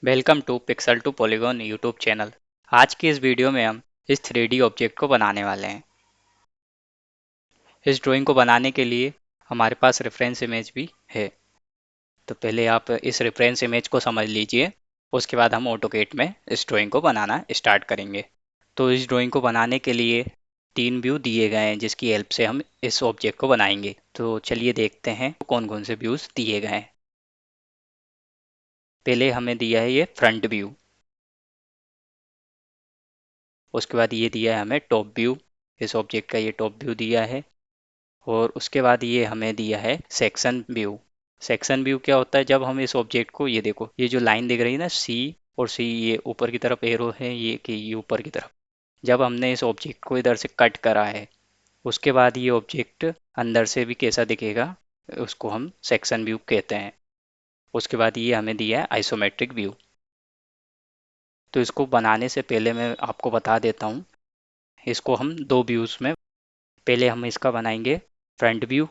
Welcome to Pixel to Polygon YouTube channel. आज की इस वीडियो में हम इस 3D ऑब्जेक्ट को बनाने वाले हैं। इस ड्राइंग को बनाने के लिए हमारे पास रेफरेंस इमेज भी है। तो पहले आप इस रेफरेंस इमेज को समझ लीजिए, उसके बाद हम ऑटोकेड में इस ड्राइंग को बनाना स्टार्ट करेंगे। तो इस ड्राइंग को बनाने के लिए 3 व्यू दिए गए हैं जिसकी हेल्प से हम इस ऑब्जेक्ट को बनाएंगे। तो चलिए देखते हैं कौन कौन से व्यूज़ दिए गए हैं। पहले हमें दिया है ये फ्रंट व्यू, उसके बाद ये दिया है हमें टॉप व्यू, इस ऑब्जेक्ट का ये टॉप व्यू दिया है। और उसके बाद ये हमें दिया है सेक्शन व्यू। सेक्शन व्यू क्या होता है, जब हम इस ऑब्जेक्ट को, ये देखो ये जो लाइन दिख रही है ना सी और सी, ये ऊपर की तरफ एरो है, ये कि ये ऊपर की तरफ, जब हमने इस ऑब्जेक्ट को इधर से कट करा है उसके बाद ये ऑब्जेक्ट अंदर से भी कैसा दिखेगा, उसको हम सेक्शन व्यू कहते हैं। उसके बाद ये हमें दिया है आइसोमेट्रिक व्यू। तो इसको बनाने से पहले मैं आपको बता देता हूँ, इसको हम दो व्यूज़ में, पहले हम इसका बनाएंगे फ्रंट व्यू।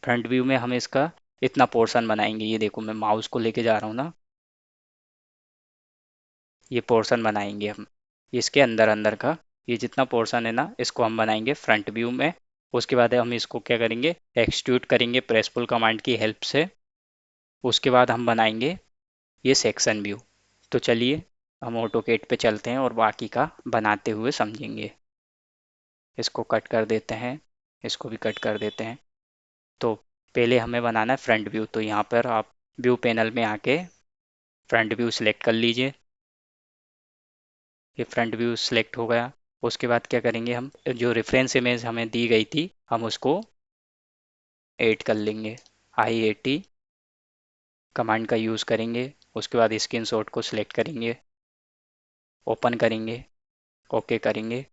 फ्रंट व्यू में हम इसका इतना पोर्शन बनाएंगे, ये देखो मैं माउस को लेके जा रहा हूँ ना, ये पोर्शन बनाएंगे हम इसके अंदर अंदर का, ये जितना पोर्शन है ना इसको हम बनाएंगे फ्रंट व्यू में। उसके बाद हम इसको क्या करेंगे, एक्सट्रूड करेंगे प्रेस पुल कमांड की हेल्प से। उसके बाद हम बनाएंगे ये सेक्शन व्यू। तो चलिए हम ऑटोकेड पे चलते हैं और बाकी का बनाते हुए समझेंगे। इसको कट कर देते हैं, इसको भी कट कर देते हैं। तो पहले हमें बनाना है फ्रंट व्यू। तो यहाँ पर आप व्यू पैनल में आके फ्रंट व्यू सिलेक्ट कर लीजिए। ये फ्रंट व्यू सिलेक्ट हो गया। उसके बाद क्या करेंगे, हम जो रेफरेंस इमेज हमें दी गई थी हम उसको ऐड कर लेंगे। I80 कमांड का यूज़ करेंगे। उसके बाद स्क्रीनशॉट को सिलेक्ट करेंगे, ओपन करेंगे, ओके करेंगे,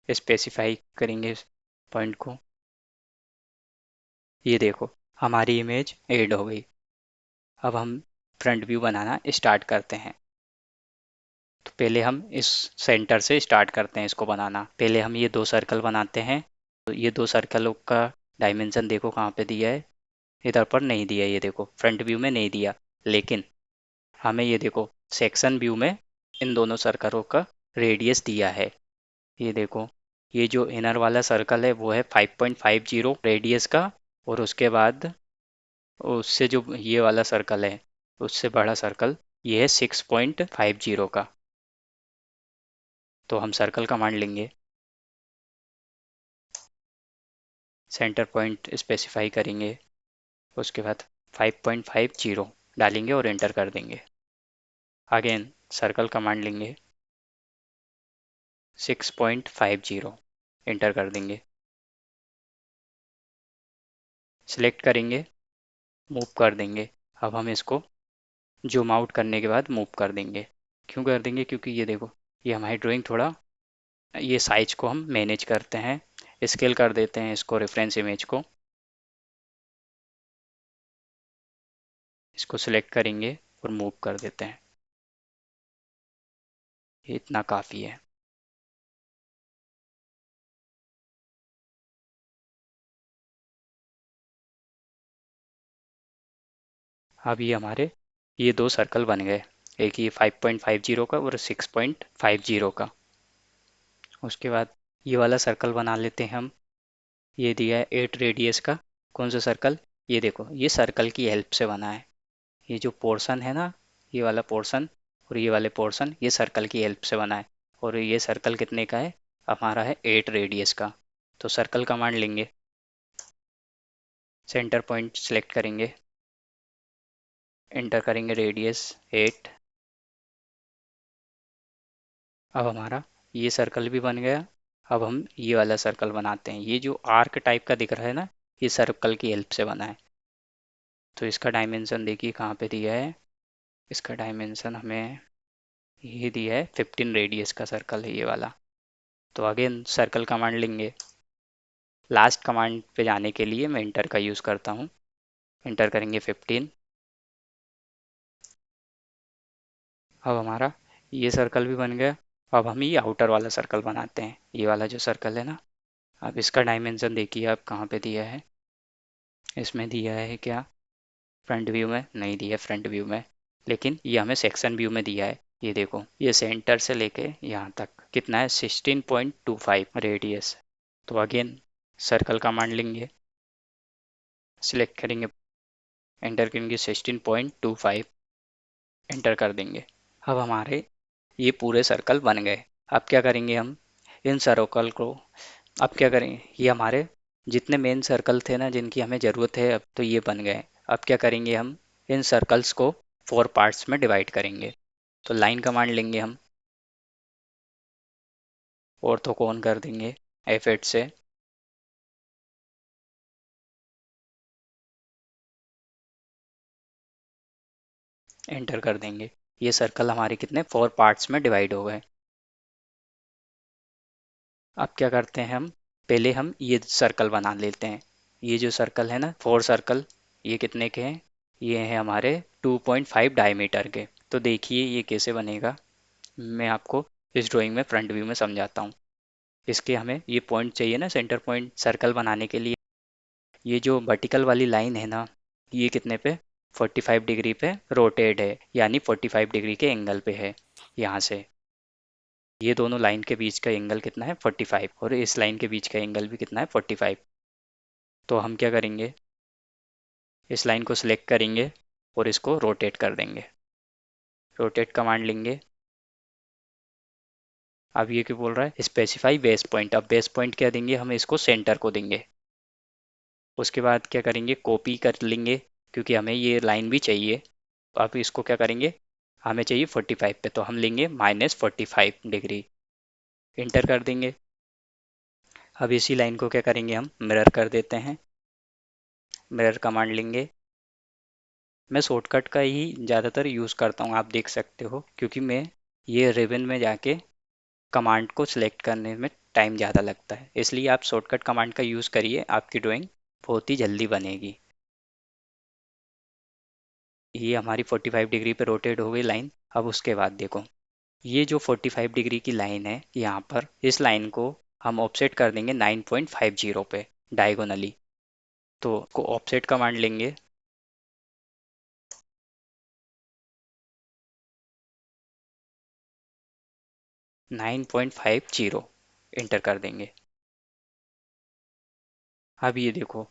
स्पेसिफाई करेंगे इस पॉइंट को। ये देखो हमारी इमेज ऐड हो गई। अब हम फ्रंट व्यू बनाना स्टार्ट करते हैं। तो पहले हम इस सेंटर से स्टार्ट करते हैं इसको बनाना। पहले हम ये दो सर्कल बनाते हैं। तो ये दो सर्कलों का डायमेंशन देखो कहाँ पे दिया है, इधर पर नहीं दिया, ये देखो फ्रंट व्यू में नहीं दिया। लेकिन हमें ये देखो सेक्शन व्यू में इन दोनों सर्कलों का रेडियस दिया है। ये देखो ये जो इनर वाला सर्कल है वो है 5.50 रेडियस का, और उसके बाद उससे जो ये वाला सर्कल है उससे बड़ा सर्कल ये है 6.50 का। तो हम सर्कल कमांड लेंगे, सेंटर पॉइंट स्पेसिफाई करेंगे, उसके बाद 5.50 डालेंगे और एंटर कर देंगे। अगेन सर्कल कमांड लेंगे, 6.50 एंटर कर देंगे। सिलेक्ट करेंगे, मूव कर देंगे। अब हम इसको जूम आउट करने के बाद मूव कर देंगे। क्यों कर देंगे, क्योंकि ये देखो ये हमारी ड्राइंग थोड़ा, ये साइज को हम मैनेज करते हैं, स्केल कर देते हैं इसको, रेफरेंस इमेज को। इसको सिलेक्ट करेंगे और मूव कर देते हैं। ये इतना काफ़ी है। अब ये हमारे ये दो सर्कल बन गए, एक ये 5.50 का और 6.50 का। उसके बाद ये वाला सर्कल बना लेते हैं हम। ये दिया है 8 रेडियस का। कौन सा सर्कल, ये देखो ये सर्कल की हेल्प से बना है। ये जो पोर्शन है ना, ये वाला पोर्शन और ये वाले पोर्शन ये सर्कल की हेल्प से बना है। और ये सर्कल कितने का है, हमारा है 8 रेडियस का। तो सर्कल कमांड लेंगे, सेंटर पॉइंट सेलेक्ट करेंगे, एंटर करेंगे रेडियस 8। अब हमारा ये सर्कल भी बन गया। अब हम ये वाला सर्कल बनाते हैं। ये जो आर्क टाइप का दिख रहा है ना, ये सर्कल की हेल्प से बना है। तो इसका डायमेंशन देखिए कहाँ पे दिया है, इसका डायमेंशन हमें ये दिया है 15 रेडियस का सर्कल है ये वाला। तो अगेन सर्कल कमांड लेंगे। लास्ट कमांड पे जाने के लिए मैं इंटर का यूज़ करता हूँ, इंटर करेंगे 15। अब हमारा ये सर्कल भी बन गया। अब हम ये आउटर वाला सर्कल बनाते हैं, ये वाला जो सर्कल है ना। अब इसका डायमेंशन देखिए आप कहाँ पे दिया है, इसमें दिया है क्या, फ्रंट व्यू में नहीं दिया, फ्रंट व्यू में लेकिन ये हमें सेक्शन व्यू में दिया है। ये देखो, ये सेंटर से लेके यहाँ तक कितना है, 16.25 रेडियस। तो अगेन सर्कल कमांड लेंगे, सिलेक्ट करेंगे, एंटर करेंगे 16.25, एंटर कर देंगे। अब हमारे ये पूरे सर्कल बन गए। अब क्या करेंगे हम इन सर्कल को, अब क्या करेंगे, ये हमारे जितने मेन सर्कल थे ना जिनकी हमें ज़रूरत है, अब तो ये बन गए। अब क्या करेंगे हम इन सर्कल्स को 4 पार्ट्स में डिवाइड करेंगे। तो लाइन कमांड लेंगे हम, ऑर्थो को ऑन कर देंगे F8 से, एंटर कर देंगे। ये सर्कल हमारे कितने 4 पार्ट्स में डिवाइड हो गए। अब क्या करते हैं हम, पहले हम ये सर्कल बना लेते हैं। ये जो सर्कल है ना 4 सर्कल, ये कितने के हैं, ये हैं हमारे 2.5 डायमीटर के। तो देखिए ये कैसे बनेगा, मैं आपको इस ड्राइंग में फ्रंट व्यू में समझाता हूँ। इसके हमें ये पॉइंट चाहिए ना सेंटर पॉइंट सर्कल बनाने के लिए। ये जो वर्टिकल वाली लाइन है ना, ये कितने पे 45 डिग्री पे रोटेट है, यानी 45 डिग्री के एंगल पे है। यहाँ से ये दोनों लाइन के बीच का एंगल कितना है 45, और इस लाइन के बीच का एंगल भी कितना है 45। तो हम क्या करेंगे, इस लाइन को सिलेक्ट करेंगे और इसको रोटेट कर देंगे। रोटेट कमांड लेंगे। अब ये क्या बोल रहा है, स्पेसिफाई बेस पॉइंट। अब बेस पॉइंट क्या देंगे, हम इसको सेंटर को देंगे। उसके बाद क्या करेंगे, कॉपी कर लेंगे, क्योंकि हमें ये लाइन भी चाहिए। तो अब इसको क्या करेंगे, हमें चाहिए 45 पे, तो हम लेंगे -45 डिग्री, इंटर कर देंगे। अब इसी लाइन को क्या करेंगे, हम मिरर कर देते हैं। मिरर कमांड लेंगे। मैं शॉर्टकट का ही ज़्यादातर यूज़ करता हूँ, आप देख सकते हो, क्योंकि मैं ये रिबन में जाके कमांड को सिलेक्ट करने में टाइम ज़्यादा लगता है, इसलिए आप शॉर्टकट कमांड का यूज़ करिए, आपकी ड्राइंग बहुत ही जल्दी बनेगी। ये हमारी 45 डिग्री पे रोटेट हो गई लाइन। अब उसके बाद देखो, ये जो 45 डिग्री की लाइन है, यहाँ पर इस लाइन को हम ऑफसेट कर देंगे 9.50 पे डायगोनली। तो को ऑफसेट कमांड लेंगे, 9.50, इंटर कर देंगे। अब ये देखो,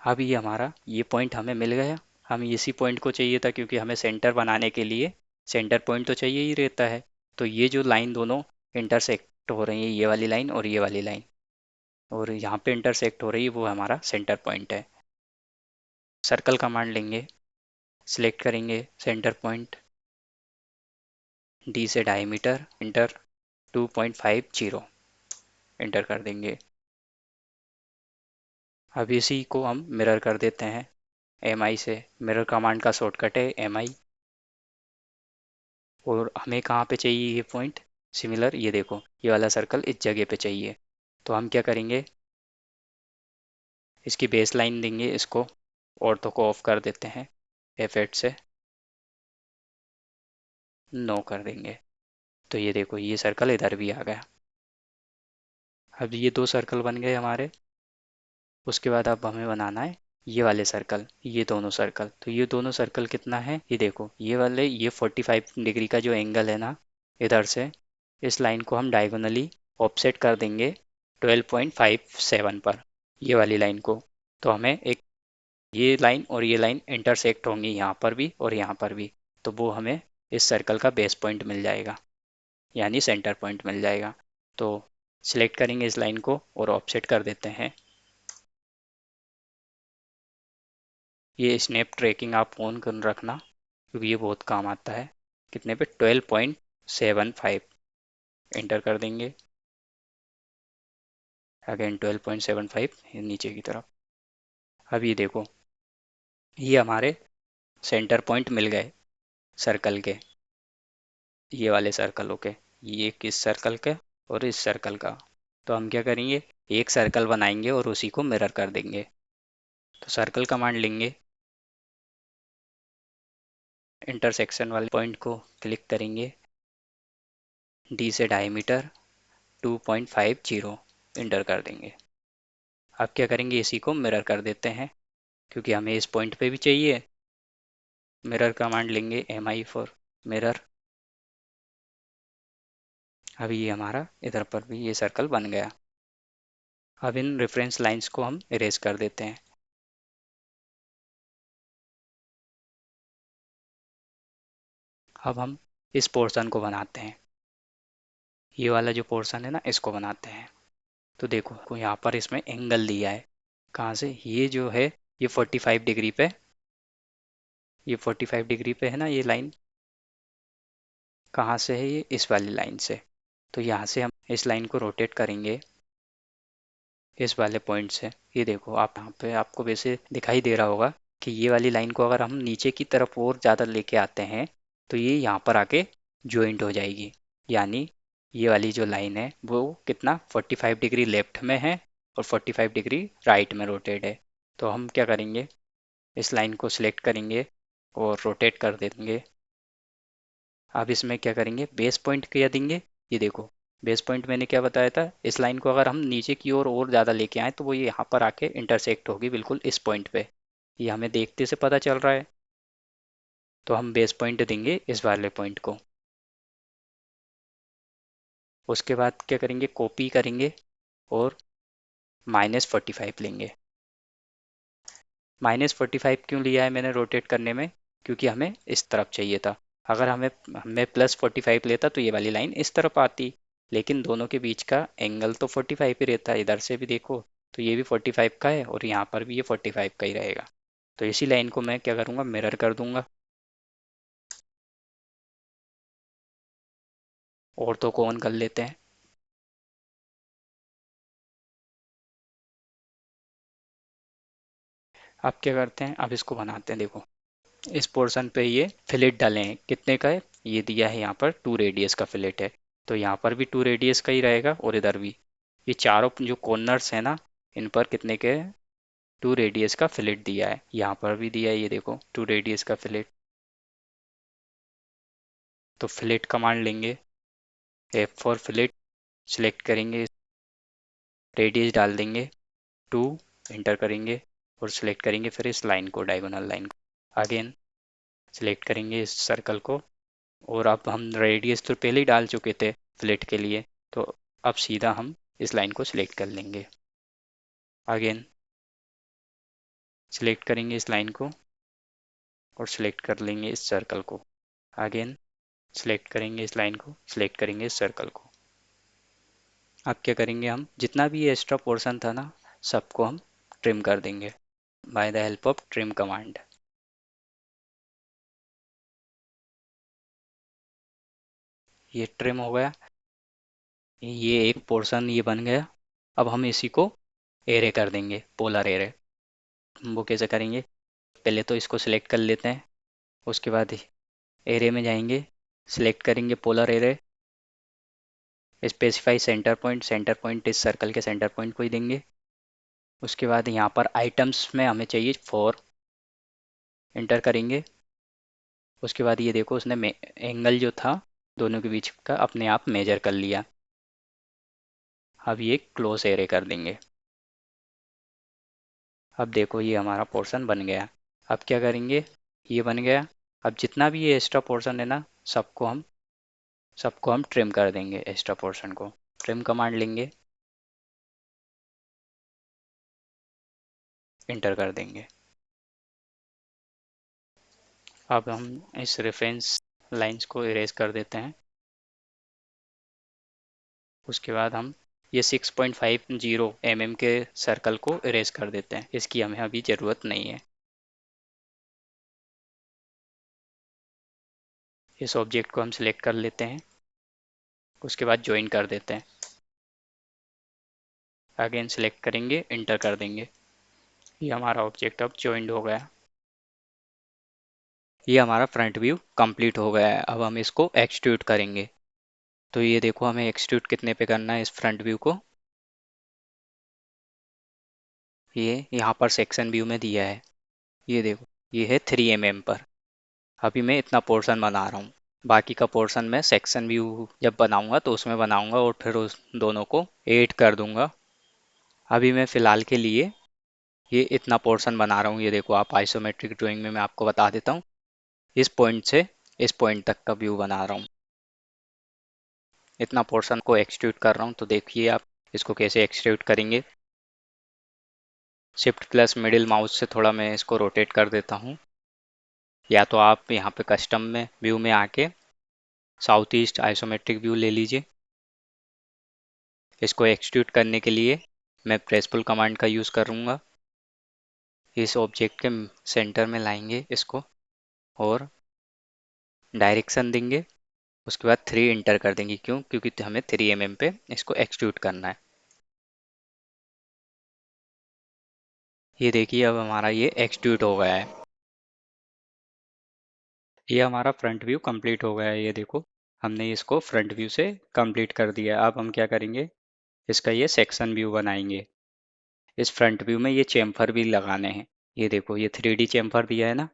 अब ये हमारा ये पॉइंट हमें मिल गया। हमें इसी पॉइंट को चाहिए था, क्योंकि हमें सेंटर बनाने के लिए सेंटर पॉइंट तो चाहिए ही रहता है। तो ये जो लाइन दोनों इंटरसेक्ट हो रही है, ये वाली लाइन और ये वाली लाइन, और यहाँ पे इंटरसेक्ट हो रही है, वो हमारा सेंटर पॉइंट है। सर्कल कमांड लेंगे, सिलेक्ट करेंगे सेंटर पॉइंट, डी से डायमीटर, इंटर 2.50, इंटर कर देंगे। अब इसी को हम मिरर कर देते हैं MI से। मिरर कमांड का शॉर्टकट है MI। और हमें कहाँ पे चाहिए ये पॉइंट, सिमिलर, ये देखो ये वाला सर्कल इस जगह पे चाहिए। तो हम क्या करेंगे, इसकी बेस लाइन देंगे, इसको ऑर्थो को ऑफ कर देते हैं, F8 से नो कर देंगे। तो ये देखो ये सर्कल इधर भी आ गया। अब ये 2 सर्कल बन गए हमारे। उसके बाद अब हमें बनाना है ये वाले सर्कल, ये दोनों सर्कल। तो ये दोनों सर्कल कितना है, ये देखो ये वाले, ये 45 डिग्री का जो एंगल है ना, इधर से इस लाइन को हम डायगोनली ऑफसेट कर देंगे 12.57 पर, ये वाली लाइन को। तो हमें एक ये लाइन और ये लाइन इंटरसेक्ट होंगी यहाँ पर भी और यहाँ पर भी, तो वो हमें इस सर्कल का बेस पॉइंट मिल जाएगा, यानी सेंटर पॉइंट मिल जाएगा। तो सिलेक्ट करेंगे इस लाइन को और ऑफसेट कर देते हैं। ये स्नैप ट्रैकिंग आप ऑन कर रखना, क्योंकि ये बहुत काम आता है। कितने पे 12.75, एंटर कर देंगे। अगेन 12.75, नीचे की तरफ। अब ये देखो, ये हमारे सेंटर पॉइंट मिल गए सर्कल के, ये वाले सर्कलों के, ये किस सर्कल के और इस सर्कल का। तो हम क्या करेंगे, एक सर्कल बनाएंगे और उसी को मिरर कर देंगे। तो सर्कल कमांड लेंगे, इंटरसेक्शन वाले पॉइंट को क्लिक करेंगे, डी से डायमीटर 2.50, इंटर कर देंगे। अब क्या करेंगे, इसी को मिरर कर देते हैं, क्योंकि हमें इस पॉइंट पे भी चाहिए मिरर कमांड लेंगे, MI फॉर मिरर। अभी ये हमारा इधर पर भी ये सर्कल बन गया। अब इन रेफरेंस लाइंस को हम इरेज कर देते हैं। अब हम इस पोर्शन को बनाते हैं, ये वाला जो पोर्शन है ना, इसको बनाते हैं। तो देखो यहाँ पर इसमें एंगल दिया है, कहाँ से, ये जो है ये 45 डिग्री पे, ये 45 डिग्री पे है ना ये लाइन। कहाँ से है ये, इस वाली लाइन से। तो यहाँ से हम इस लाइन को रोटेट करेंगे इस वाले पॉइंट से। ये देखो आप यहाँ पे, आपको वैसे दिखाई दे रहा होगा कि ये वाली लाइन को अगर हम नीचे की तरफ और ज़्यादा लेके आते हैं तो ये यहाँ पर आके ज्वाइंट हो जाएगी। यानी ये वाली जो लाइन है वो कितना 45 डिग्री लेफ्ट में है और 45 डिग्री राइट में रोटेट है। तो हम क्या करेंगे, इस लाइन को सिलेक्ट करेंगे और रोटेट कर देंगे। अब इसमें क्या करेंगे, बेस पॉइंट क्या देंगे, ये देखो बेस पॉइंट मैंने क्या बताया था, इस लाइन को अगर हम नीचे की ओर और ज़्यादा लेके आए तो वो ये यहाँ पर आके इंटरसेक्ट होगी बिल्कुल इस पॉइंट पे। ये हमें देखते से पता चल रहा है। तो हम बेस पॉइंट देंगे इस वाले पॉइंट को। उसके बाद क्या करेंगे, कॉपी करेंगे और -45 लेंगे। -45 क्यों लिया है मैंने रोटेट करने में, क्योंकि हमें इस तरफ चाहिए था। अगर हमें हमें +45 लेता तो ये वाली लाइन इस तरफ आती, लेकिन दोनों के बीच का एंगल तो 45 ही रहता है। इधर से भी देखो तो ये भी 45 का है और यहाँ पर भी ये 45 का ही रहेगा। तो इसी लाइन को मैं क्या करूँगा, मिरर कर दूंगा। और तो को ऑन कर लेते हैं। अब क्या करते हैं, अब इसको बनाते हैं। देखो इस पोर्शन पे ये फिलेट डाले हैं, कितने का है, ये दिया है यहाँ पर 2 रेडियस का फिलेट है। तो यहाँ पर भी 2 रेडियस का ही रहेगा और इधर भी। ये चारों जो कॉर्नर्स है ना, इन पर कितने के 2 रेडियस का फिलेट दिया है। यहाँ पर भी दिया है, ये देखो 2 रेडियस का फिलेट। तो फिलेट कमांड लेंगे, F फॉर फिलेट, सिलेक्ट करेंगे, रेडियस डाल देंगे 2, एंटर करेंगे और सिलेक्ट करेंगे फिर इस लाइन को, डायगोनल लाइन को। अगेन सिलेक्ट करेंगे इस सर्कल को। और अब हम रेडियस तो पहले ही डाल चुके थे फिलेट के लिए, तो अब सीधा हम इस लाइन को सिलेक्ट कर लेंगे। अगेन सिलेक्ट करेंगे इस लाइन को और सिलेक्ट कर लेंगे इस सर्कल को। अगेन सिलेक्ट करेंगे इस लाइन को, सिलेक्ट करेंगे इस सर्कल को। अब क्या करेंगे, हम जितना भी ये एक्स्ट्रा पोर्शन था ना, सबको हम ट्रिम कर देंगे by the help of trim command. ये ट्रिम हो गया, ये एक पोर्शन ये बन गया। अब हम इसी को एरे कर देंगे, पोलर एरे। वो कैसे करेंगे, पहले तो इसको सिलेक्ट कर लेते हैं। उसके बाद एरे में जाएंगे, सिलेक्ट करेंगे polar array, specify centre point, centre point इस सर्कल के सेंटर पॉइंट को ही देंगे। उसके बाद यहाँ पर आइटम्स में हमें चाहिए 4, एंटर करेंगे। उसके बाद ये देखो उसने एंगल जो था दोनों के बीच का अपने आप मेजर कर लिया। अब ये क्लोज एरे कर देंगे। अब देखो ये हमारा पोर्शन बन गया। अब क्या करेंगे, ये बन गया। अब जितना भी ये एक्स्ट्रा पोर्शन है ना, सबको हम ट्रिम कर देंगे। एक्स्ट्रा पोर्शन को ट्रिम कमांड लेंगे, इंटर कर देंगे। अब हम इस रेफरेंस लाइंस को इरेज कर देते हैं। उसके बाद हम ये 6.50 mm के सर्कल को इरेज कर देते हैं, इसकी हमें अभी ज़रूरत नहीं है। इस ऑब्जेक्ट को हम सिलेक्ट कर लेते हैं, उसके बाद ज्वाइन कर देते हैं। अगेन सिलेक्ट करेंगे, इंटर कर देंगे। ये हमारा ऑब्जेक्ट अब ज्वाइंड हो गया। ये हमारा फ्रंट व्यू कंप्लीट हो गया है। अब हम इसको एक्सट्रूड करेंगे। तो ये देखो हमें एक्सट्रूड कितने पे करना है इस फ्रंट व्यू को, ये यहाँ पर सेक्शन व्यू में दिया है। ये देखो ये है 3 mm पर। अभी मैं इतना पोर्शन बना रहा हूँ, बाकी का पोर्शन मैं सेक्शन व्यू जब बनाऊंगा तो उसमें बनाऊंगा और फिर उस दोनों को ऐड कर दूंगा। अभी मैं फ़िलहाल के लिए ये इतना पोर्शन बना रहा हूँ। ये देखो आप आइसोमेट्रिक ड्राइंग में मैं आपको बता देता हूँ। इस पॉइंट से इस पॉइंट तक का व्यू बना रहा हूँ, इतना पोर्शन को एक्सट्रूड कर रहा हूँ। तो देखिए आप इसको कैसे एक्सट्रूड करेंगे। शिफ्ट प्लस मिडिल माउस से थोड़ा मैं इसको रोटेट कर देता हूँ, या तो आप यहाँ पे कस्टम में व्यू में आके साउथ ईस्ट आइसोमेट्रिक व्यू ले लीजिए। इसको एक्सट्रूड करने के लिए मैं प्रेस पुल कमांड का यूज़ करूँगा। इस ऑब्जेक्ट के सेंटर में लाएंगे इसको और डायरेक्शन देंगे, उसके बाद 3 इंटर कर देंगे। क्यों? क्योंकि हमें 3 mm पे इसको एक्सट्रूड करना है। ये देखिए अब हमारा ये एक्सट्रूड हो गया है। ये हमारा फ्रंट व्यू कंप्लीट हो गया है। ये देखो हमने इसको फ्रंट व्यू से कंप्लीट कर दिया। अब हम क्या करेंगे, इसका ये सेक्शन व्यू बनाएंगे। इस फ्रंट व्यू में ये चेम्फर भी लगाने हैं। ये देखो ये 3D चेम्फर दिया है ना,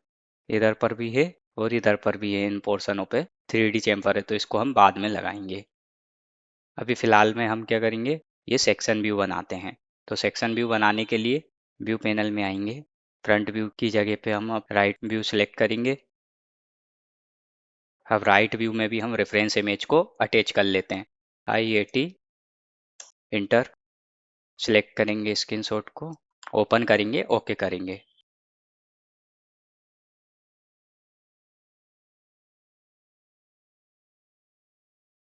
इधर पर भी है और इधर पर भी है। इन पोर्शनों पे 3D चेम्फर है, तो इसको हम बाद में लगाएंगे। अभी फ़िलहाल में हम क्या करेंगे, ये सेक्शन व्यू बनाते हैं। तो सेक्शन व्यू बनाने के लिए व्यू पैनल में आएंगे, फ्रंट व्यू की जगह पे हम अब राइट व्यू सेलेक्ट करेंगे। अब राइट व्यू में भी हम रेफरेंस इमेज को अटैच कर लेते हैं। IAT इंटर सेलेक्ट करेंगे, स्क्रीनशॉट को ओपन करेंगे, ओके करेंगे।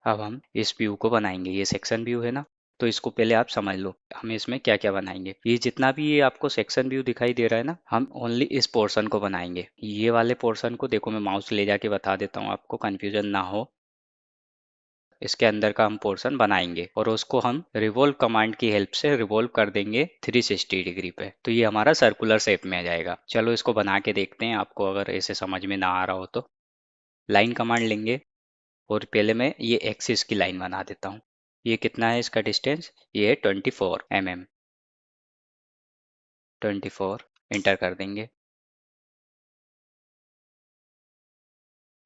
अब हम इस व्यू को बनाएंगे। ये सेक्शन व्यू है ना, तो इसको पहले आप समझ लो हम इसमें क्या क्या बनाएंगे। ये जितना भी ये आपको सेक्शन व्यू दिखाई दे रहा है ना, हम ओनली इस पोर्शन को बनाएंगे। ये वाले पोर्शन को देखो, मैं माउस ले जाके बता देता हूँ आपको, कंफ्यूजन ना हो। इसके अंदर का हम पोर्शन बनाएंगे और उसको हम रिवॉल्व कमांड की हेल्प से रिवॉल्व कर देंगे 360 डिग्री पे, तो ये हमारा सर्कुलर शेप में आ जाएगा। चलो इसको बना के देखते हैं, आपको अगर ऐसे समझ में ना आ रहा हो तो। लाइन कमांड लेंगे और पहले मैं ये एक्सिस की लाइन बना देता हूँ। ये कितना है इसका डिस्टेंस, ये है 24 mm। 24 इंटर कर देंगे।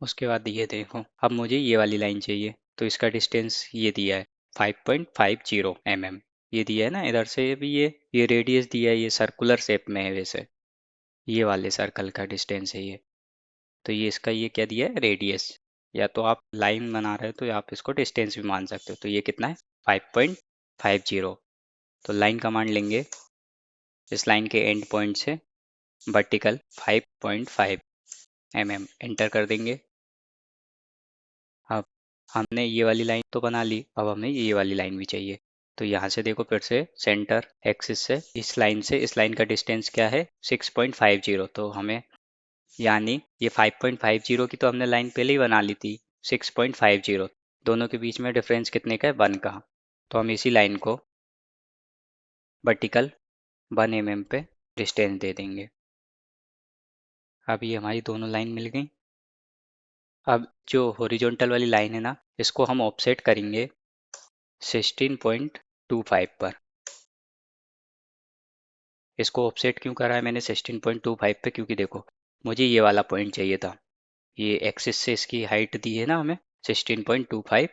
उसके बाद ये देखो अब मुझे ये वाली लाइन चाहिए, तो इसका डिस्टेंस ये दिया है 5.50 mm। ये दिया है ना, इधर से भी ये रेडियस दिया है, ये सर्कुलर शेप में है वैसे। ये वाले सर्कल का डिस्टेंस है ये, तो ये इसका ये क्या दिया है, रेडियस। या तो आप लाइन बना रहे हो तो आप इसको डिस्टेंस भी मान सकते हो। तो ये कितना है, 5.50। तो लाइन कमांड लेंगे, इस लाइन के एंड पॉइंट से वर्टिकल 5.5 mm एंटर कर देंगे। अब हमने ये वाली लाइन तो बना ली, अब हमें ये वाली लाइन भी चाहिए। तो यहाँ से देखो फिर से सेंटर एक्सिस से इस लाइन का डिस्टेंस क्या है, 6.50। तो हमें यानी ये 5.50 की तो हमने लाइन पहले ही बना ली थी। 6.50 दोनों के बीच में डिफरेंस कितने का है, 1 का। तो हम इसी लाइन को वर्टिकल 1 mm पे डिस्टेंस दे देंगे। अब ये हमारी दोनों लाइन मिल गई। अब जो हॉरिजॉन्टल वाली लाइन है ना, इसको हम ऑफसेट करेंगे 16.25 पर। इसको ऑफसेट क्यों करा है मैंने 16.25 पे, क्योंकि देखो मुझे ये वाला पॉइंट चाहिए था। ये एक्सिस से इसकी हाइट दी है ना हमें 16.25।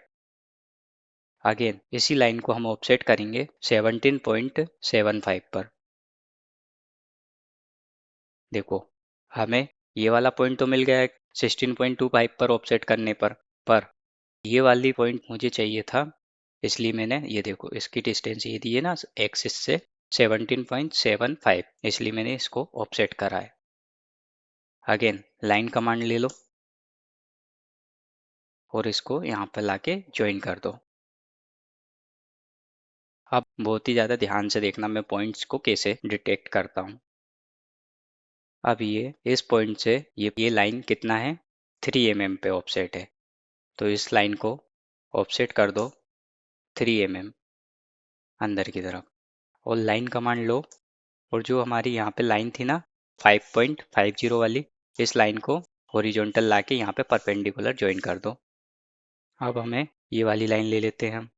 अगेन इसी लाइन को हम ऑफसेट करेंगे 17.75 पर। देखो हमें ये वाला पॉइंट तो मिल गया है 16.25 पर ऑफसेट करने पर ये वाली पॉइंट मुझे चाहिए था, इसलिए मैंने ये देखो इसकी डिस्टेंस ये दी है ना एक्सिस से 17.75, इसलिए मैंने इसको ऑफसेट करा है। अगेन लाइन कमांड ले लो और इसको यहाँ पर लाके ज्वाइन कर दो। अब बहुत ही ज़्यादा ध्यान से देखना मैं पॉइंट्स को कैसे डिटेक्ट करता हूँ। अब ये इस पॉइंट से ये लाइन कितना है, 3 mm पे ऑफसेट है। तो इस लाइन को ऑफसेट कर दो 3 mm अंदर की तरफ और लाइन कमांड लो। और जो हमारी यहाँ पे लाइन थी ना 5.50 वाली, इस लाइन को हॉरिजॉन्टल लाके यहाँ पे परपेंडिकुलर ज्वाइन कर दो। अब हमें ये वाली लाइन ले लेते हैं हम।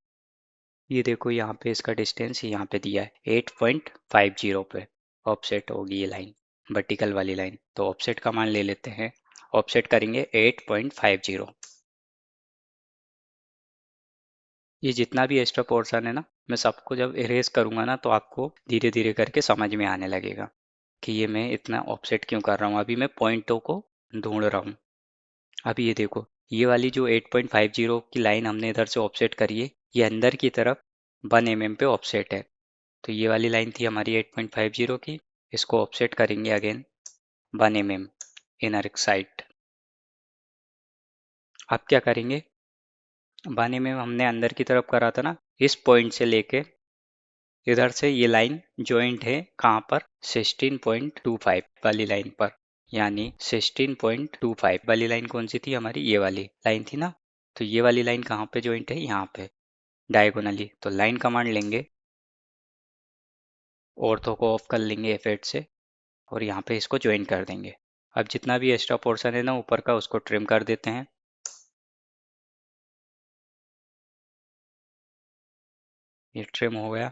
ये देखो यहाँ पे इसका डिस्टेंस यहाँ पे दिया है 8.50 पे ऑफसेट होगी ये लाइन, वर्टिकल वाली लाइन। तो ऑफसेट कमांड ले लेते हैं, ऑफसेट करेंगे 8.50। ये जितना भी एक्स्ट्रा पोर्शन है ना, मैं सबको जब इरेज करूँगा ना तो आपको धीरे धीरे करके समझ में आने लगेगा कि ये मैं इतना ऑफसेट क्यों कर रहा हूँ। अभी मैं पॉइंटों को ढूंढ रहा हूँ। अब ये देखो, ये वाली जो 8.50 की लाइन हमने इधर से ऑफसेट करी है, ये अंदर की तरफ 1 mm पे ऑफसेट है। तो ये वाली लाइन थी हमारी 8.50 की, इसको ऑफसेट करेंगे अगेन 1 mm इनर साइड। अब क्या करेंगे, 1 mm हमने अंदर की तरफ करा था ना, इस पॉइंट से लेके इधर से ये लाइन जॉइंट है कहाँ पर, 16.25 वाली लाइन पर। यानी 16.25 वाली लाइन कौन सी थी हमारी, ये वाली लाइन थी ना। तो ये वाली लाइन कहाँ पे जॉइंट है, यहाँ पे डायगोनली। तो लाइन कमांड लेंगे, ऑर्थो को ऑफ कर लेंगे F8 से, और यहाँ पे इसको ज्वाइन कर देंगे। अब जितना भी एक्स्ट्रा पोर्शन है ना ऊपर का, उसको ट्रिम कर देते हैं। ये ट्रिम हो गया।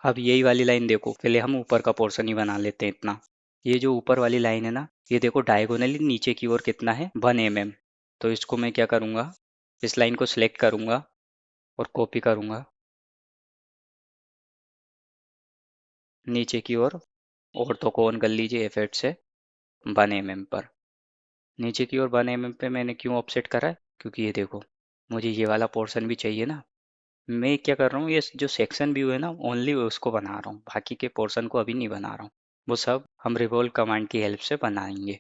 अब यही वाली लाइन देखो, पहले हम ऊपर का पोर्शन ही बना लेते हैं इतना। ये जो ऊपर वाली लाइन है ना, ये देखो डायगोनली नीचे की ओर कितना है, 1 mm। तो इसको मैं क्या करूँगा, इस लाइन को सिलेक्ट करूँगा और कॉपी करूँगा नीचे की ओर, और तो को ऑन कर लीजिए F8 से 1 mm पर। नीचे की ओर 1 mm पे मैंने क्यों ऑफसेट करा है, क्योंकि ये देखो मुझे ये वाला पोर्शन भी चाहिए ना। मैं क्या कर रहा हूँ, ये जो सेक्शन व्यू है ना, ओनली उसको बना रहा हूँ, बाकी के पोर्शन को अभी नहीं बना रहा हूँ। वो सब हम रिवॉल्व कमांड की हेल्प से बनाएंगे।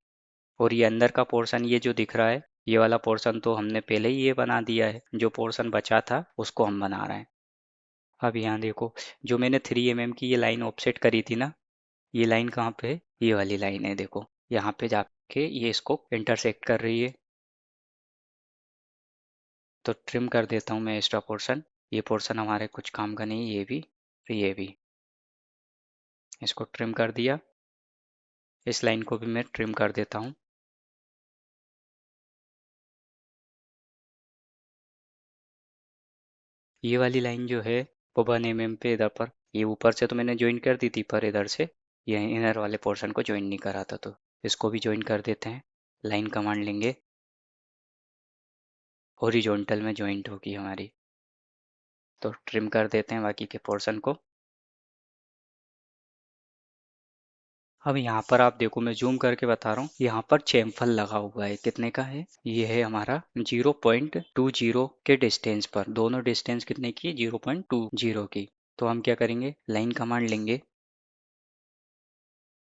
और ये अंदर का पोर्शन ये जो दिख रहा है, ये वाला पोर्शन तो हमने पहले ही ये बना दिया है, जो पोर्शन बचा था उसको हम बना रहे हैं। अब यहाँ देखो, जो मैंने 3 mm की ये लाइन ऑफसेट करी थी ना, ये लाइन कहाँ पे है, ये वाली लाइन है देखो, यहाँ पे जाके ये इसको इंटरसेक्ट कर रही है। तो ट्रिम कर देता हूँ मैं एक्स्ट्रा पोर्शन। ये पोर्शन हमारे कुछ काम का नहीं, ये भी, फिर ये भी, इसको ट्रिम कर दिया। इस लाइन को भी मैं ट्रिम कर देता हूँ। ये वाली लाइन जो है वो 1 mm पे इधर पर, ये ऊपर से तो मैंने ज्वाइन कर दी थी, पर इधर से ये इनर वाले पोर्शन को ज्वाइन नहीं करा था, तो इसको भी ज्वाइन कर देते हैं। लाइन कमांड लेंगे, हॉरिजॉन्टल में ज्वाइंट होगी हमारी। तो ट्रिम कर देते हैं बाकी के पोर्शन को। अब यहाँ पर आप देखो, मैं जूम करके बता रहा हूँ, यहाँ पर चेम्फल लगा हुआ है, कितने का है, ये है हमारा 0.20 के डिस्टेंस पर। दोनों डिस्टेंस कितने की, 0.20 की। तो हम क्या करेंगे, लाइन कमांड लेंगे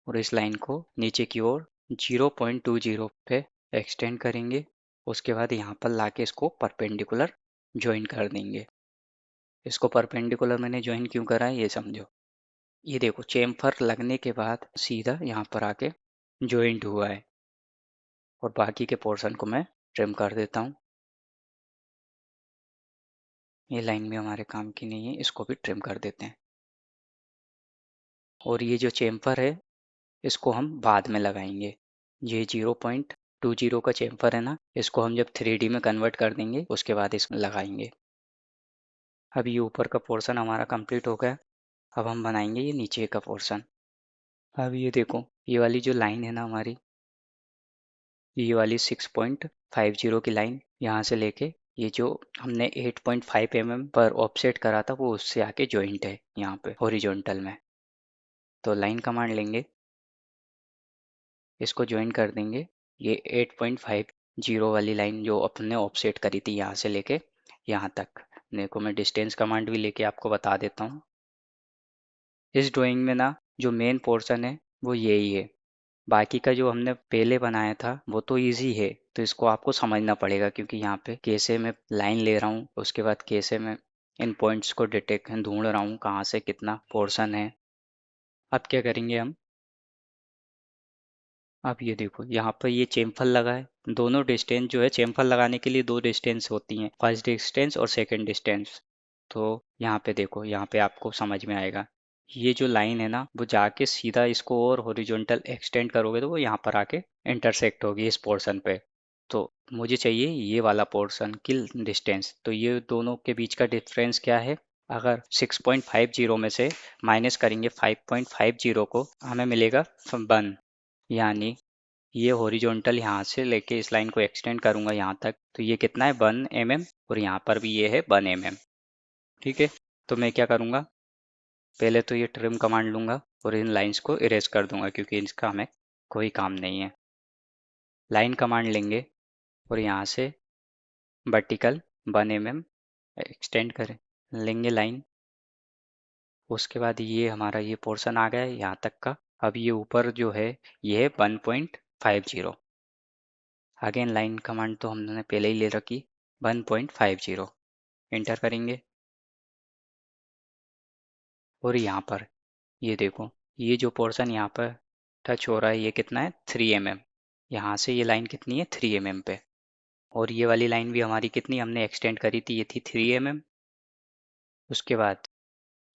और इस लाइन को नीचे की ओर 0.20 पे एक्सटेंड करेंगे। उसके बाद यहाँ पर लाके इसको परपेंडिकुलर ज्वाइन कर देंगे। इसको परपेंडिकुलर मैंने ज्वाइन क्यों करा है, ये समझो। ये देखो, चेम्फर लगने के बाद सीधा यहाँ पर आके ज्वाइंट हुआ है। और बाकी के पोर्शन को मैं ट्रिम कर देता हूँ। ये लाइन भी हमारे काम की नहीं है, इसको भी ट्रिम कर देते हैं। और ये जो चेम्फर है, इसको हम बाद में लगाएंगे। ये 0.20 का चेम्फर है ना, इसको हम जब 3D में कन्वर्ट कर देंगे उसके बाद इसमें लगाएंगे। अब ये ऊपर का पोर्शन हमारा कंप्लीट हो गया। अब हम बनाएंगे ये नीचे का पोर्शन। अब ये देखो, ये वाली जो लाइन है ना हमारी, ये वाली 6.50 की लाइन, यहाँ से लेके ये जो हमने 8.5 mm पर ऑफसेट करा था, वो उससे आके जॉइंट है यहाँ पे हॉरिजॉन्टल में। तो लाइन कमांड लेंगे, इसको ज्वाइन कर देंगे। ये 8.50 वाली लाइन जो अपने ऑफसेट करी थी, यहाँ से लेके यहाँ तक। देखो, मैं डिस्टेंस कमांड भी लेके आपको बता देता हूँ। इस ड्राइंग में ना जो मेन पोर्शन है वो यही है, बाकी का जो हमने पहले बनाया था वो तो इजी है। तो इसको आपको समझना पड़ेगा, क्योंकि यहाँ पे कैसे मैं लाइन ले रहा हूँ, उसके बाद कैसे मैं इन पॉइंट्स को डिटेक्ट ढूंढ रहा हूँ कहाँ से कितना पोर्शन है। अब क्या करेंगे हम, अब ये देखो यहाँ पर ये चेम्फल लगा है। दोनों डिस्टेंस जो है, चेम्फल लगाने के लिए दो डिस्टेंस होती हैं, फर्स्ट डिस्टेंस और सेकंड डिस्टेंस। तो यहाँ पे देखो, यहाँ पे आपको समझ में आएगा। ये जो लाइन है ना, वो जाके सीधा इसको और हॉरिजॉन्टल एक्सटेंड करोगे तो वो यहाँ पर आके इंटरसेक्ट होगी इस पोर्शन पे। तो मुझे चाहिए ये वाला पोर्शन की डिस्टेंस। तो ये दोनों के बीच का डिफरेंस क्या है, अगर 6.50 में से माइनस करेंगे 5.50 को, हमें मिलेगा 1। यानी ये हॉरिजॉन्टल यहाँ से लेके इस लाइन को एक्सटेंड करूंगा यहाँ तक, तो ये कितना है, 1 mm। और यहाँ पर भी ये है 1 mm। ठीक है। तो मैं क्या करूँगा, पहले तो ये ट्रिम कमांड लूँगा और इन लाइंस को इरेज कर दूंगा, क्योंकि इसका हमें कोई काम नहीं है। लाइन कमांड लेंगे और यहाँ से वर्टिकल 1 mm एक्सटेंड करें, लेंगे लाइन। उसके बाद ये हमारा ये पोर्शन आ गया है यहाँ तक का। अब ये ऊपर जो है ये है 1.50। अगेन लाइन कमांड तो हमने पहले ही ले रखी, 1.50 एंटर करेंगे। और यहाँ पर ये देखो, ये जो पोर्शन यहाँ पर टच हो रहा है ये कितना है, 3 mm। यहाँ से ये लाइन कितनी है, 3 mm पे। और ये वाली लाइन भी हमारी कितनी हमने एक्सटेंड करी थी, ये थी 3 mm। उसके बाद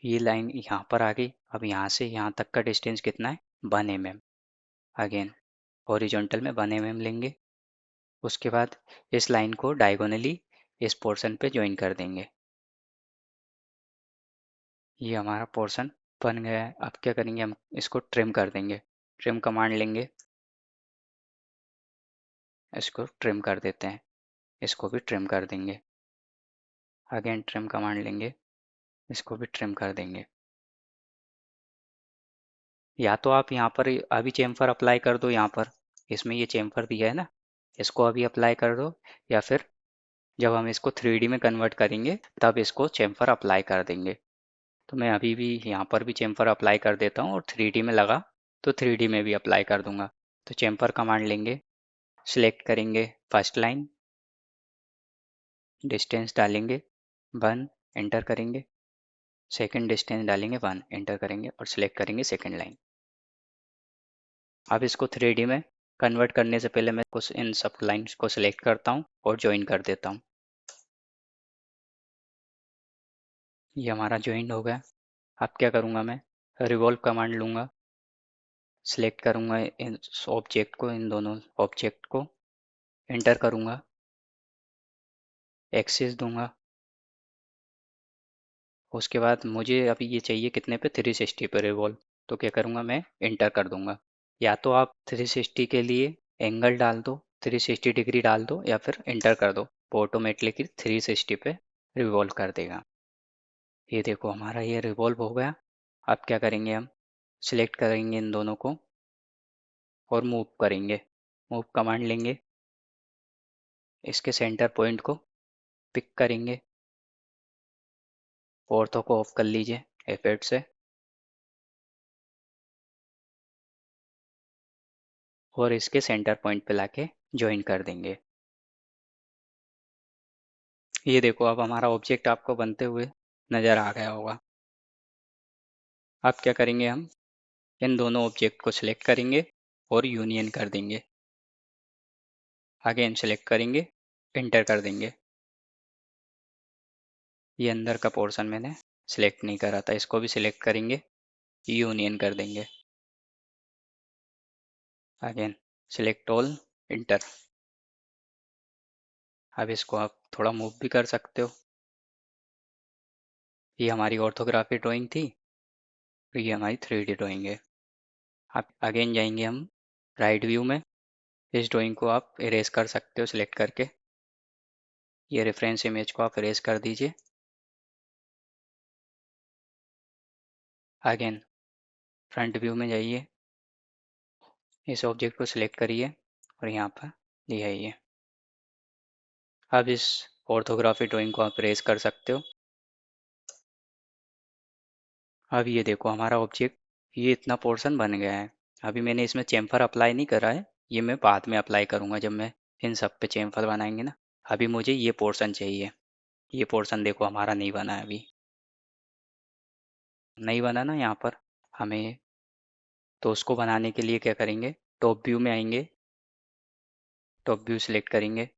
ये लाइन यहाँ पर आ गई। अब यहाँ से यहाँ तक का डिस्टेंस कितना है, 1 mm। अगेन हॉरिजॉन्टल में 1 mm लेंगे। उसके बाद इस लाइन को डायगोनली इस पोर्शन पे ज्वाइन कर देंगे। ये हमारा पोर्शन बन गया है। अब क्या करेंगे, हम इसको ट्रिम कर देंगे। ट्रिम कमांड लेंगे, इसको ट्रिम कर देते हैं, इसको भी ट्रिम कर देंगे। अगेन ट्रिम कमांड लेंगे, इसको भी ट्रिम कर देंगे। या तो आप यहाँ पर अभी चेम्फर अप्लाई कर दो, यहाँ पर इसमें ये चेम्फर दिया है ना, इसको अभी अप्लाई कर दो। या फिर जब हम इसको 3D में कन्वर्ट करेंगे तब इसको चेम्फर अप्लाई कर देंगे। तो मैं अभी भी यहाँ पर भी चेम्फर अप्लाई कर देता हूँ, और 3D में लगा तो 3D में भी अप्लाई कर दूंगा। तो चेम्फर कमांड लेंगे, सिलेक्ट करेंगे फर्स्ट लाइन, डिस्टेंस डालेंगे 1, एंटर करेंगे। सेकंड डिस्टेंस डालेंगे 1, एंटर करेंगे और सिलेक्ट करेंगे सेकंड लाइन। अब इसको 3D में कन्वर्ट करने से पहले मैं कुछ इन सब लाइन्स को सिलेक्ट करता हूँ और ज्वाइन कर देता हूँ। ये हमारा ज्वाइन हो गया। अब क्या करूँगा, मैं रिवॉल्व कमांड लूँगा, सिलेक्ट करूँगा इन ऑब्जेक्ट को, इन दोनों ऑब्जेक्ट को एंटर करूँगा, एक्सिस दूंगा। उसके बाद मुझे अभी ये चाहिए कितने पे, 360 पे रिवॉल्व। तो क्या करूँगा, मैं एंटर कर दूंगा। या तो आप 360 के लिए एंगल डाल दो, 360 डिग्री डाल दो, या फिर एंटर कर दो, वो ऑटोमेटिकली 360 पे रिवॉल्व कर देगा। ये देखो हमारा ये रिवॉल्व हो गया। अब क्या करेंगे, हम सिलेक्ट करेंगे इन दोनों को और मूव करेंगे। मूव कमांड लेंगे, इसके सेंटर पॉइंट को पिक करेंगे, ऑर्थो को ऑफ कर लीजिए इफेक्ट से, और इसके सेंटर पॉइंट पे लाके ज्वाइन कर देंगे। ये देखो अब हमारा ऑब्जेक्ट आपको बनते हुए नज़र आ गया होगा। अब क्या करेंगे, हम इन दोनों ऑब्जेक्ट को सिलेक्ट करेंगे और यूनियन कर देंगे। अगेन सिलेक्ट करेंगे, एंटर कर देंगे। ये अंदर का पोर्शन मैंने सिलेक्ट नहीं करा था, इसको भी सिलेक्ट करेंगे, यूनियन कर देंगे। Again select all, enter. अब इसको आप थोड़ा मूव भी कर सकते हो। ये हमारी ऑर्थोग्राफी ड्राइंग थी, तो ये हमारी 3D ड्राइंग है। अब अगेन जाएंगे हम राइट व्यू में। इस ड्राइंग को आप इरेज कर सकते हो सिलेक्ट करके। ये रेफरेंस इमेज को आप इरेज कर दीजिए। अगेन फ्रंट व्यू में जाइए, इस ऑब्जेक्ट को सिलेक्ट करिए और यहाँ पर ले आइए। अब इस ऑर्थोग्राफी ड्राइंग को आप इरेज कर सकते हो। अब ये देखो हमारा ऑब्जेक्ट, ये इतना पोर्शन बन गया है। अभी मैंने इसमें चेम्फर अप्लाई नहीं करा है, ये मैं बाद में अप्लाई करूँगा जब मैं इन सब पे चेम्फर बनाएंगे ना। अभी मुझे ये पोर्शन चाहिए। ये पोर्शन देखो हमारा नहीं बना है, अभी नहीं बना ना यहाँ पर हमें। तो उसको बनाने के लिए क्या करेंगे, टॉप व्यू में आएंगे, टॉप व्यू सिलेक्ट करेंगे।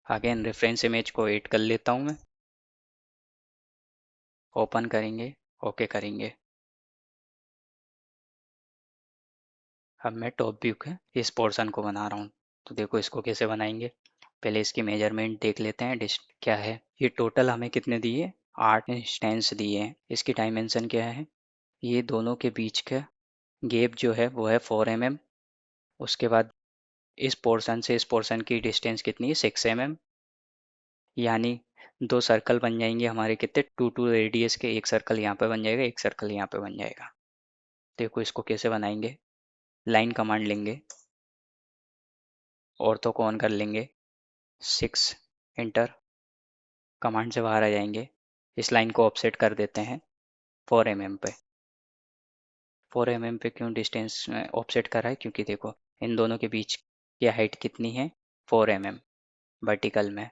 अगेन रेफरेंस इमेज को एड कर लेता हूँ मैं, ओपन करेंगे, ओके करेंगे। अब मैं टॉप व्यू के इस पोर्शन को बना रहा हूँ। तो देखो इसको कैसे बनाएंगे, पहले इसकी मेजरमेंट देख लेते हैं, डिस्ट क्या है। ये टोटल हमें कितने दिए, 8 इंस्टेंस दिए हैं। इसकी डायमेंशन क्या है, ये दोनों के बीच का गैप जो है वो है 4 mm। उसके बाद इस पोर्शन से इस पोर्शन की डिस्टेंस कितनी है, 6 mm। यानी दो सर्कल बन जाएंगे हमारे कितने, 2 रेडियस के। एक सर्कल यहाँ पे बन जाएगा, एक सर्कल यहाँ पे बन जाएगा। देखो इसको कैसे बनाएंगे, लाइन कमांड लेंगे, ऑर्थो को ऑन कर लेंगे, 6 इंटर, कमांड से बाहर आ जाएंगे। इस लाइन को ऑफसेट कर देते हैं 4 mm पे। 4 mm पे क्यों डिस्टेंस ऑफसेट करा है, क्योंकि देखो इन दोनों के बीच की हाइट कितनी है, 4 mm वर्टिकल में।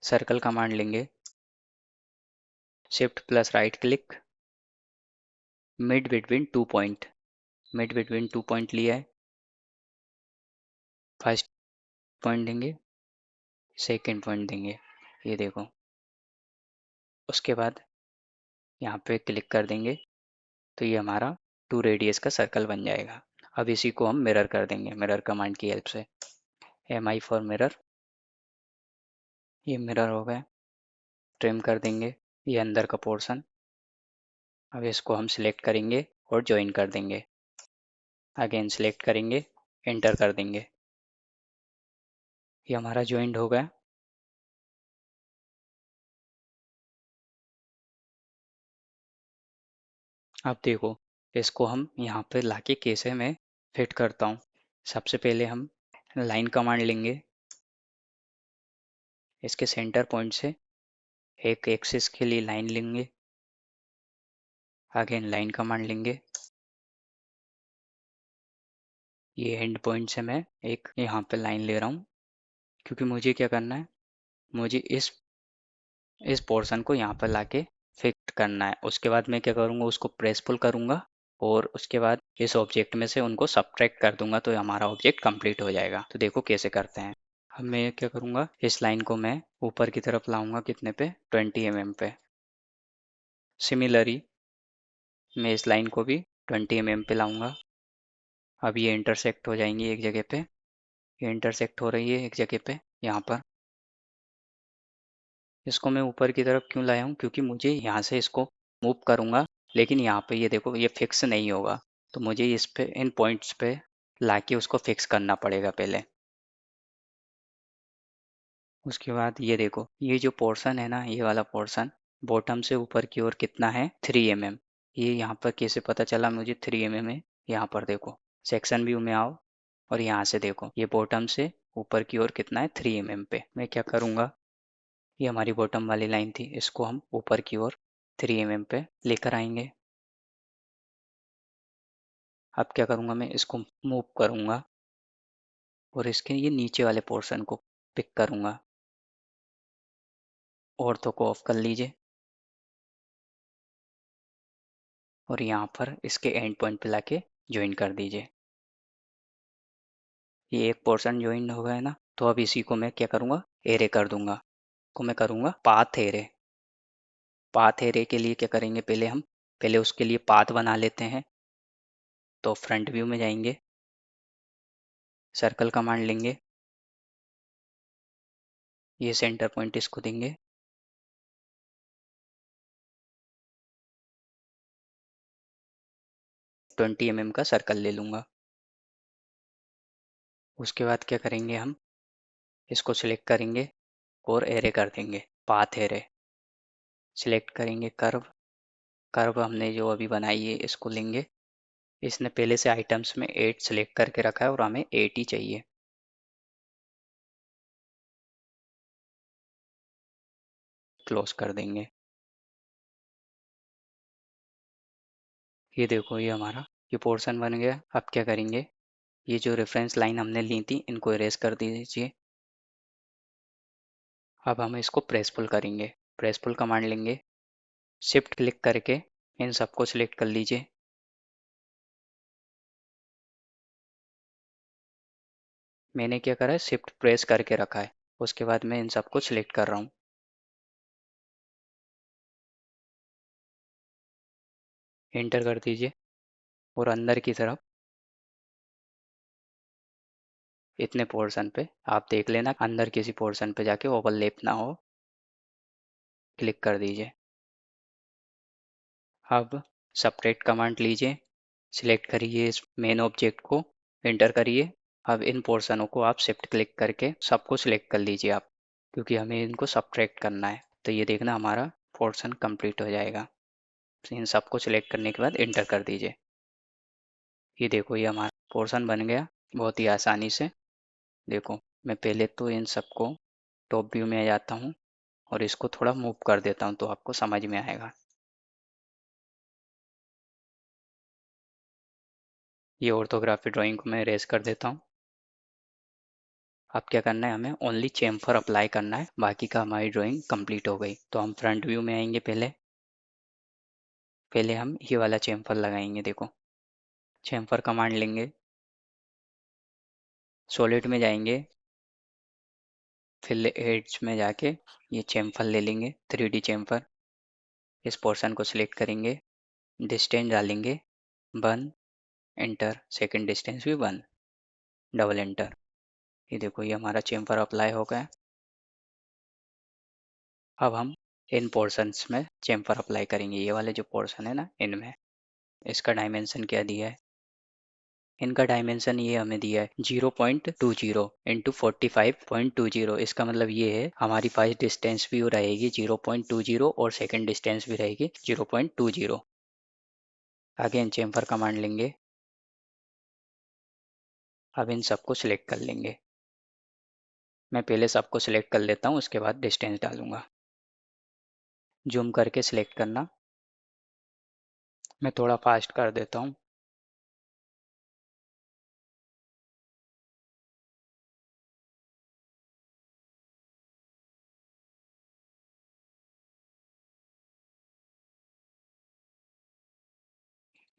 सर्कल कमांड लेंगे, shift plus right click, mid between 2 point, mid between 2 point लिया है। फर्स्ट पॉइंट देंगे, सेकंड पॉइंट देंगे, ये देखो। उसके बाद यहाँ पे क्लिक कर देंगे तो ये हमारा 2 रेडियस का सर्कल बन जाएगा। अब इसी को हम मिरर कर देंगे मिरर कमांड की हेल्प से। MI फॉर मिरर, ये मिरर हो गया। ट्रिम कर देंगे ये अंदर का पोर्शन। अब इसको हम सिलेक्ट करेंगे और ज्वाइन कर देंगे। अगेन सिलेक्ट करेंगे, एंटर कर देंगे, ये हमारा ज्वाइंट हो गया। अब देखो इसको हम यहाँ पे लाके कैसे मैं फिट करता हूँ। सबसे पहले हम लाइन कमांड लेंगे, इसके सेंटर पॉइंट से एक एक्सिस के लिए लाइन लेंगे। अगेन लाइन कमांड लेंगे, ये एंड पॉइंट से मैं एक यहाँ पे लाइन ले रहा हूँ, क्योंकि मुझे क्या करना है, मुझे इस पोर्शन को यहाँ पर लाके फिट करना है। उसके बाद मैं क्या करूँगा, उसको प्रेस पुल करूँगा और उसके बाद इस ऑब्जेक्ट में से उनको सब्ट्रैक्ट कर दूंगा, तो हमारा ऑब्जेक्ट कंप्लीट हो जाएगा। तो देखो कैसे करते हैं। अब मैं क्या करूँगा, इस लाइन को मैं ऊपर की तरफ लाऊंगा, कितने पे, 20 mm पे। सिमिलरली मैं इस लाइन को भी 20 mm पे लाऊंगा। अब ये इंटरसेक्ट हो जाएंगी एक जगह पे, ये इंटरसेक्ट हो रही है एक जगह पे यहाँ पर। इसको मैं ऊपर की तरफ क्यों लाया हूँ, क्योंकि मुझे यहाँ से इसको मूव करूँगा, लेकिन यहाँ पे ये देखो ये फिक्स नहीं होगा, तो मुझे इस पे इन पॉइंट्स पे लाके उसको फिक्स करना पड़ेगा पहले। उसके बाद ये देखो ये जो पोर्शन है ना, ये वाला पोर्शन बॉटम से ऊपर की ओर कितना है, 3 mm। ये यहाँ पर कैसे पता चला मुझे 3 mm है, यहाँ पर देखो सेक्शन व्यू में आओ और यहाँ से देखो ये बॉटम से ऊपर की ओर कितना है, 3 mm पे। मैं क्या करूँगा, ये हमारी बॉटम वाली लाइन थी, इसको हम ऊपर की ओर 3 mm पे लेकर आएंगे। अब क्या करूँगा, मैं इसको मूव करूँगा और इसके ये नीचे वाले पोर्शन को पिक करूँगा। ऑर्थो को ऑफ कर लीजिए और यहाँ पर इसके एंड पॉइंट पे लाके ज्वाइन कर दीजिए। ये एक पोर्शन ज्वाइन हो गया है ना, तो अब इसी को मैं क्या करूँगा, एरे कर दूंगा। को मैं करूँगा पाथ एरे। पाथ एरे के लिए क्या करेंगे, पहले हम पहले उसके लिए पाथ बना लेते हैं। तो फ्रंट व्यू में जाएंगे, सर्कल कमांड लेंगे, ये सेंटर पॉइंट इसको देंगे, ट्वेंटी mm का सर्कल ले लूँगा। उसके बाद क्या करेंगे, हम इसको सिलेक्ट करेंगे और एरे कर देंगे, पाथ एरे। सिलेक्ट करेंगे कर्व, कर्व हमने जो अभी बनाई है इसको लेंगे। इसने पहले से आइटम्स में 8 सिलेक्ट करके रखा है और हमें 8 ही चाहिए। क्लोज कर देंगे। ये देखो ये हमारा ये पोर्शन बन गया। अब क्या करेंगे, ये जो रेफरेंस लाइन हमने ली थी इनको इरेज कर दीजिए। अब हम इसको प्रेस पुल करेंगे, प्रेस पुल कमांड लेंगे, शिफ्ट क्लिक करके इन सबको सिलेक्ट कर लीजिए। मैंने क्या करा है, शिफ्ट प्रेस करके रखा है। उसके बाद मैं इन सबको सिलेक्ट कर रहा हूँ। एंटर कर दीजिए और अंदर की तरफ इतने पोर्शन पे आप देख लेना, अंदर किसी पोर्शन पे जाके ओवरलैप ना हो, क्लिक कर दीजिए। अब सेपरेट कमांड लीजिए, सिलेक्ट करिए इस मेन ऑब्जेक्ट को, एंटर करिए। अब इन पोर्शनों को आप शिफ्ट क्लिक करके सबको सिलेक्ट कर लीजिए आप, क्योंकि हमें इनको सब्ट्रैक्ट करना है। तो ये देखना हमारा पोर्शन कंप्लीट हो जाएगा। इन सबको सिलेक्ट करने के बाद एंटर कर दीजिए। ये देखो ये हमारा पोर्शन बन गया बहुत ही आसानी से। देखो मैं पहले तो इन सबको टॉप व्यू में आ जाता हूँ और इसको थोड़ा मूव कर देता हूँ तो आपको समझ में आएगा। ये ऑर्थोग्राफी ड्राइंग को मैं रेस कर देता हूँ। अब क्या करना है, हमें ओनली चेम्फर अप्लाई करना है, बाकी का हमारी ड्राइंग कंप्लीट हो गई। तो हम फ्रंट व्यू में आएंगे। पहले हम ये वाला चेम्फर लगाएंगे। देखो चेम्फर कमांड लेंगे, सॉलिड में जाएंगे, फिर एड्स में जाके ये चेम्फर ले लेंगे, 3D चेम्फर। इस पोर्शन को सिलेक्ट करेंगे, डिस्टेंस डालेंगे 1, एंटर। सेकंड डिस्टेंस भी 1, डबल एंटर। ये देखो ये हमारा चेम्फर अप्लाई हो गया। अब हम इन पोर्शंस में चेम्फर अप्लाई करेंगे। ये वाले जो पोर्शन है ना, इनमें इसका डायमेंशन क्या दिया है, इनका डायमेंशन ये हमें दिया है 0.20 इंटू 45.20। इसका मतलब ये है हमारी फर्स्ट डिस्टेंस भी रहेगी 0.20 और सेकंड डिस्टेंस भी रहेगी 0.20। अगेन चेम्फर कमांड लेंगे। अब इन सबको सिलेक्ट कर लेंगे। मैं पहले सबको सिलेक्ट कर लेता हूँ, उसके बाद डिस्टेंस डालूंगा। जूम करके सिलेक्ट करना, मैं थोड़ा फास्ट कर देता हूँ।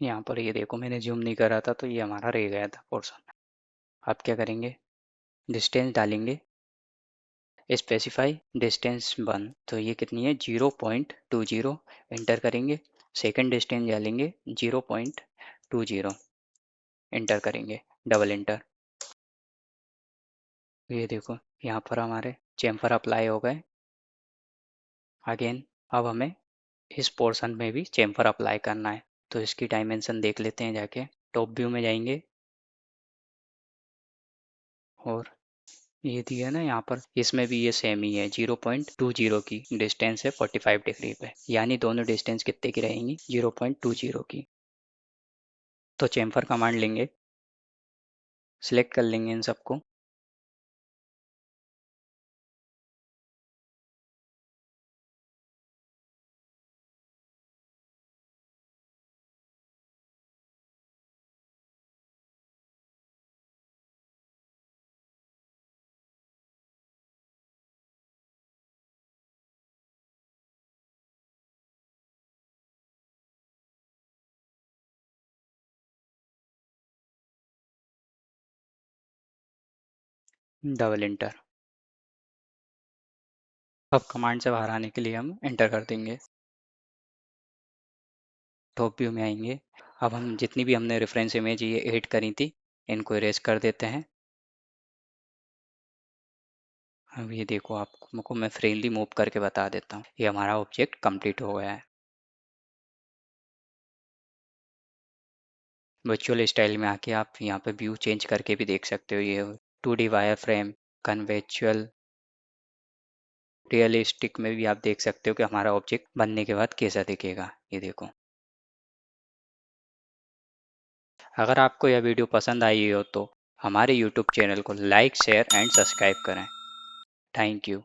यहाँ पर ये देखो मैंने जूम नहीं करा था तो ये हमारा रह गया था पोर्शन। अब क्या करेंगे, डिस्टेंस डालेंगे, स्पेसिफाई डिस्टेंस 1, तो ये कितनी है 0.20। एंटर करेंगे। सेकंड डिस्टेंस डालेंगे 0.20, एंटर करेंगे, डबल एंटर। ये देखो यहाँ पर हमारे चेम्फर अप्लाई हो गए। अगेन अब हमें इस पोर्शन में भी चेम्फर अप्लाई करना है, तो इसकी डायमेंशन देख लेते हैं जाके। टॉप व्यू में जाएंगे और ये दिया है ना यहाँ पर, इसमें भी ये सेम ही है 0.20 की डिस्टेंस है 45 डिग्री पे, यानी दोनों डिस्टेंस कितने की रहेंगी 0.20 की। तो चेम्फर कमांड लेंगे, सिलेक्ट कर लेंगे इन सबको, डबल एंटर। अब कमांड से बाहर आने के लिए हम एंटर कर देंगे। टॉप व्यू में आएंगे। अब हम जितनी भी हमने रेफरेंस इमेज ये ऐड करी थी इनको इरेज कर देते हैं। अब ये देखो आपको मैं फ्रीली मूव करके बता देता हूँ, ये हमारा ऑब्जेक्ट कंप्लीट हो गया है। वर्चुअल स्टाइल में आके आप यहाँ पे व्यू चेंज करके भी देख सकते हो। ये 2D वायर फ्रेम, कन्वेंचुअल, रियलिस्टिक में भी आप देख सकते हो कि हमारा ऑब्जेक्ट बनने के बाद कैसा दिखेगा। ये देखो। अगर आपको यह वीडियो पसंद आई हो तो हमारे YouTube चैनल को लाइक शेयर एंड सब्सक्राइब करें। Thank you.